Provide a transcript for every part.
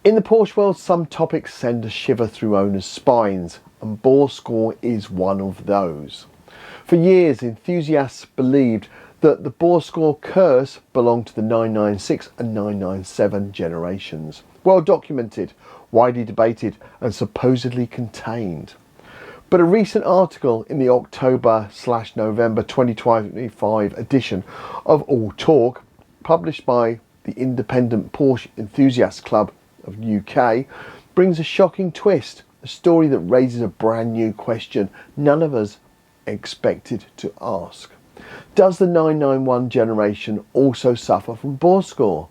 In the Porsche world, some topics send a shiver through owners' spines, and bore score is one of those. For years, enthusiasts believed that the bore score curse belonged to the 996 and 997 generations. Well documented, widely debated, and supposedly contained. But a recent article in the October/November 2025 edition of All Talk, published by the Independent Porsche Enthusiast Club of UK, brings a shocking twist, a story that raises a brand new question none of us expected to ask. Does the 991 generation also suffer from bore score?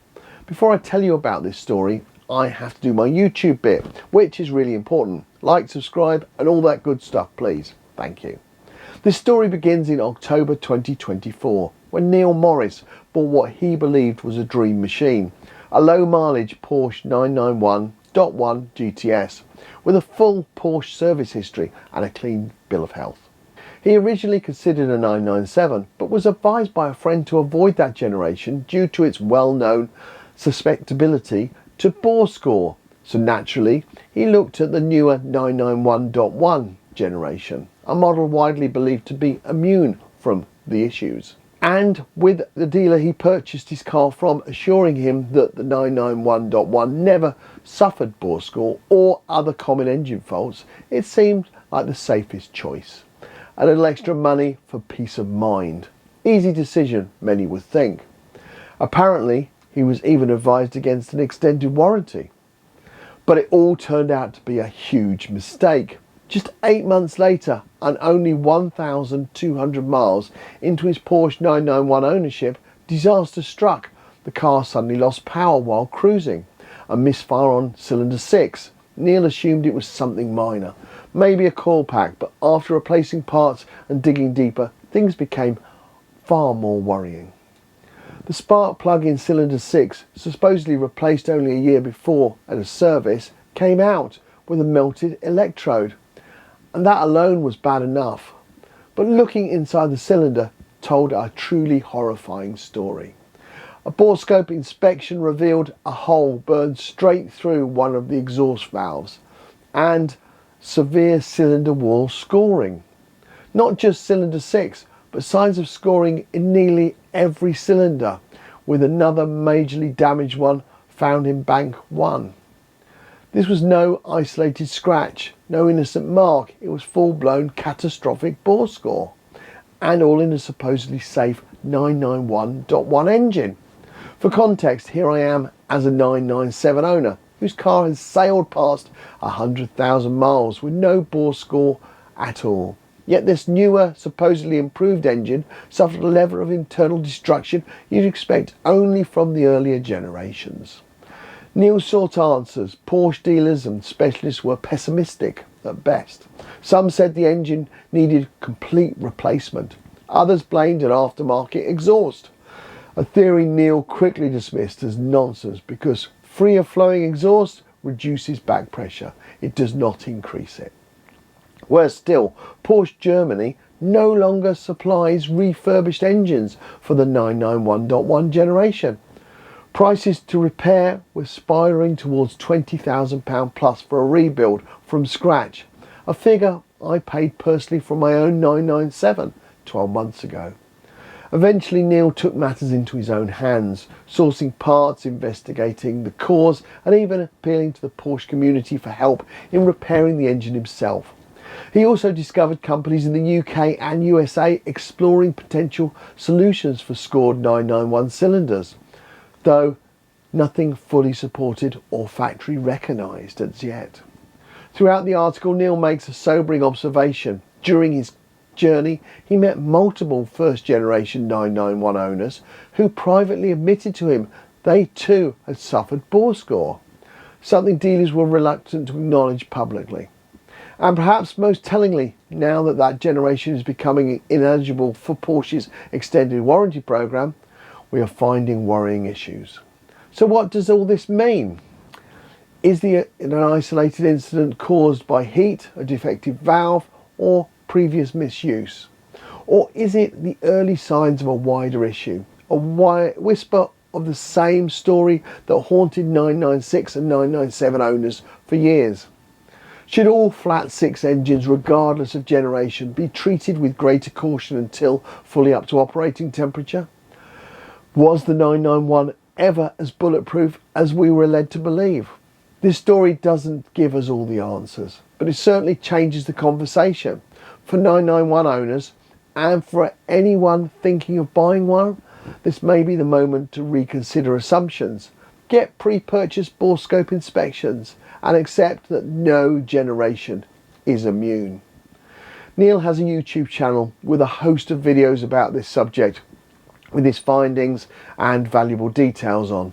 Before I tell you about this story, I have to do my YouTube bit, which is really important. Like, subscribe, and all that good stuff, please. Thank you. This story begins in October 2024, when Neil Morris bought what he believed was a dream machine, a low-mileage Porsche 991.1 GTS, with a full Porsche service history and a clean bill of health. He originally considered a 997, but was advised by a friend to avoid that generation due to its well-known susceptibility to bore score. So naturally, he looked at the newer 991.1 generation, a model widely believed to be immune from the issues. And with the dealer he purchased his car from assuring him that the 991.1 never suffered bore score or other common engine faults, it seemed like the safest choice. A little extra money for peace of mind. Easy decision, many would think. Apparently, he was even advised against an extended warranty. But it all turned out to be a huge mistake. Just 8 months later, and only 1,200 miles into his Porsche 991 ownership, disaster struck. The car suddenly lost power while cruising. A misfire on cylinder 6. Neil assumed it was something minor, maybe a coil pack, but after replacing parts and digging deeper, things became far more worrying. The spark plug in cylinder 6, supposedly replaced only a year before at a service, came out with a melted electrode. And that alone was bad enough. But looking inside the cylinder told a truly horrifying story. A borescope inspection revealed a hole burned straight through one of the exhaust valves and severe cylinder wall scoring. Not just cylinder 6, but signs of scoring in nearly every cylinder, with another majorly damaged one found in bank 1. This was no isolated scratch, no innocent mark. It was full-blown catastrophic bore score, and all in a supposedly safe 991.1 engine. For context, here I am as a 997 owner whose car has sailed past 100,000 miles with no bore score at all. Yet this newer, supposedly improved engine suffered a level of internal destruction you'd expect only from the earlier generations. Neil sought answers. Porsche dealers and specialists were pessimistic at best. Some said the engine needed complete replacement. Others blamed an aftermarket exhaust, a theory Neil quickly dismissed as nonsense because freer flowing exhaust reduces back pressure. It does not increase it. Worse still, Porsche Germany no longer supplies refurbished engines for the 991.1 generation. Prices to repair were spiralling towards £20,000 plus for a rebuild from scratch, a figure I paid personally for my own 997 12 months ago. Eventually Neil took matters into his own hands, sourcing parts, investigating the cause, and even appealing to the Porsche community for help in repairing the engine himself. He also discovered companies in the UK and USA exploring potential solutions for scored 991 cylinders, though nothing fully supported or factory recognised as yet. Throughout the article, Neil makes a sobering observation. During his journey, he met multiple first-generation 991 owners who privately admitted to him they too had suffered bore score, something dealers were reluctant to acknowledge publicly. And perhaps most tellingly, now that that generation is becoming ineligible for Porsche's extended warranty programme, we are finding worrying issues. So what does all this mean? Is an isolated incident caused by heat, a defective valve, or previous misuse? Or is it the early signs of a wider issue, a whisper of the same story that haunted 996 and 997 owners for years. Should all flat six engines, regardless of generation, be treated with greater caution until fully up to operating temperature? Was the 991 ever as bulletproof as we were led to believe? This story doesn't give us all the answers, but it certainly changes the conversation. For 991 owners, and for anyone thinking of buying one, this may be the moment to reconsider assumptions, get pre-purchase bore scope inspections, and accept that no generation is immune. Neil has a YouTube channel with a host of videos about this subject, with his findings and valuable details on.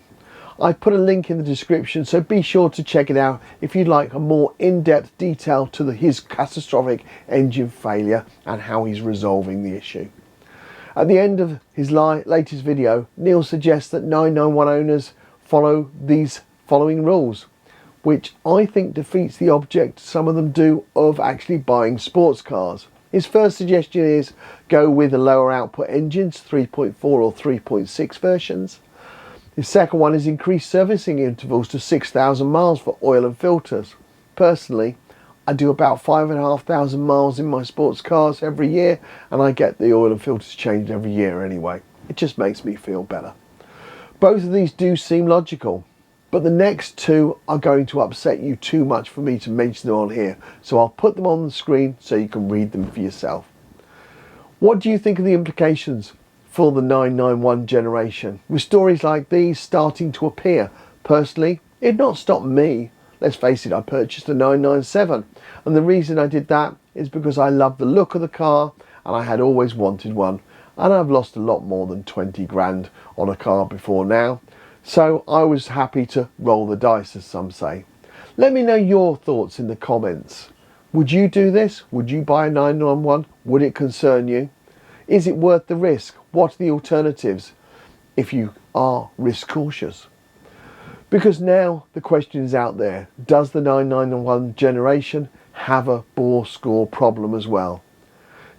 I put a link in the description, so be sure to check it out if you'd like a more in-depth detail to his catastrophic engine failure and how he's resolving the issue. At the end of his latest video, Neil suggests that 991 owners follow these following rules, which I think defeats the object some of them do of actually buying sports cars. His first suggestion is go with the lower output engines, 3.4 or 3.6 versions. His second one is increase servicing intervals to 6,000 miles for oil and filters. Personally, I do about 5,500 miles in my sports cars every year, and I get the oil and filters changed every year anyway. It just makes me feel better. Both of these do seem logical, but the next two are going to upset you too much for me to mention them on here, so I'll put them on the screen so you can read them for yourself. What do you think of the implications for the 991 generation, with stories like these starting to appear? Personally, it did not stop me. Let's face it, I purchased a 997, and the reason I did that is because I love the look of the car and I had always wanted one, and I've lost a lot more than 20 grand on a car before now, so I was happy to roll the dice, as some say. Let me know your thoughts in the comments. Would you do this? Would you buy a 991? Would it concern you? Is it worth the risk? What are the alternatives if you are risk cautious? Because now the question is out there, does the 991 generation have a bore score problem as well?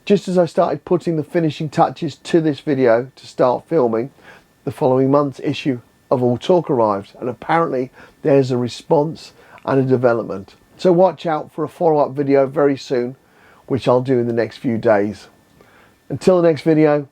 Just as I started putting the finishing touches to this video to start filming, the following month's issue of All Talk arrived, and apparently there's a response and a development. So watch out for a follow-up video very soon, which I'll do in the next few days. Until the next video,